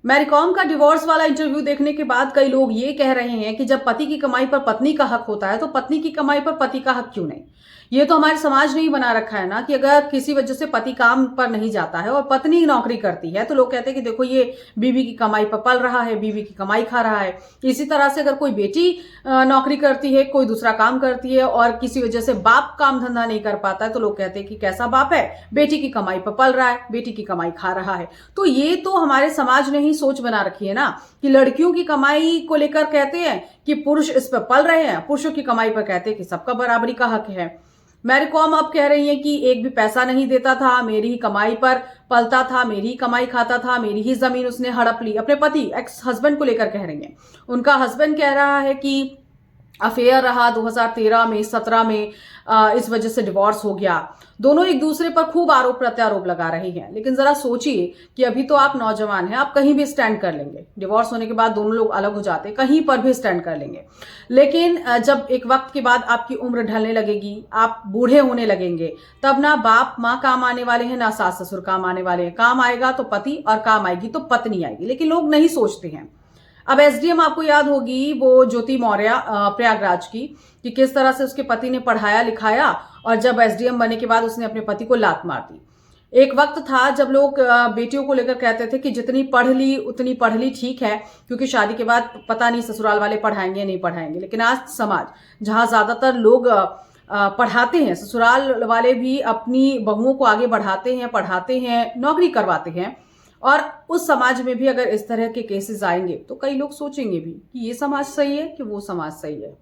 Mary com का divorce वाला interview देखने के बाद कई लोग ये कह रहे हैं कि जब पति की कमाई पर पत्नी का हक होता है तो पत्नी की कमाई पर पति का हक क्यों नहीं। ये तो हमारे समाज ने ही बना रखा है ना कि अगर किसी वजह से पति काम पर नहीं जाता है और पत्नी नौकरी करती है तो लोग कहते हैं कि देखो ये बीवी की कमाई पर पल रहा है, बीवी की कमाई खा रहा है। इसी तरह से अगर कोई बेटी नौकरी करती है, कोई दूसरा काम करती है और किसी वजह से बाप काम धंधा नहीं कर पाता है तो लोग कहते हैं कि कैसा बाप है, बेटी की कमाई पर पल रहा है, बेटी की कमाई खा रहा है। तो ये तो हमारे समाज ने ही सोच बना रखी है ना कि लड़कियों की कमाई को लेकर कहते हैं कि पुरुष इस पर पल रहे हैं, पुरुषों की कमाई पर कहते हैं कि सबका बराबरी का हक है। मैरी कॉम अब कह रही है कि एक भी पैसा नहीं देता था, मेरी ही कमाई पर पलता था, मेरी ही कमाई खाता था, मेरी ही जमीन उसने हड़प ली। अपने पति एक्स हस्बैंड को लेकर कह रही है। उनका हस्बैंड कह रहा है कि अफेयर रहा 2013 में, 17 में, इस वजह से डिवोर्स हो गया। दोनों एक दूसरे पर खूब आरोप प्रत्यारोप लगा रहे हैं। लेकिन जरा सोचिए कि अभी तो आप नौजवान हैं, आप कहीं भी स्टैंड कर लेंगे। डिवोर्स होने के बाद दोनों लोग अलग हो जाते, कहीं पर भी स्टैंड कर लेंगे। लेकिन जब एक वक्त के बाद आपकी उम्र ढलने लगेगी, आप बूढ़े होने लगेंगे, तब ना बाप माँ काम आने वाले हैं, ना सास ससुर काम आने वाले हैं। काम आएगा तो पति और काम आएगी तो पत्नी आएगी। लेकिन लोग नहीं सोचते हैं। अब एसडीएम आपको याद होगी वो ज्योति मौर्य प्रयागराज की, कि किस तरह से उसके पति ने पढ़ाया लिखाया और जब एसडीएम बनने के बाद उसने अपने पति को लात मार दी। एक वक्त था जब लोग बेटियों को लेकर कहते थे कि जितनी पढ़ ली उतनी पढ़ ली, ठीक है, क्योंकि शादी के बाद पता नहीं ससुराल वाले पढ़ाएंगे नहीं पढ़ाएंगे। लेकिन आज समाज जहां ज्यादातर लोग पढ़ाते हैं, ससुराल वाले भी अपनी बहुओं को आगे बढ़ाते हैं, पढ़ाते हैं, नौकरी करवाते हैं, और उस समाज में भी अगर इस तरह के केसेस आएंगे तो कई लोग सोचेंगे भी कि ये समाज सही है कि वो समाज सही है।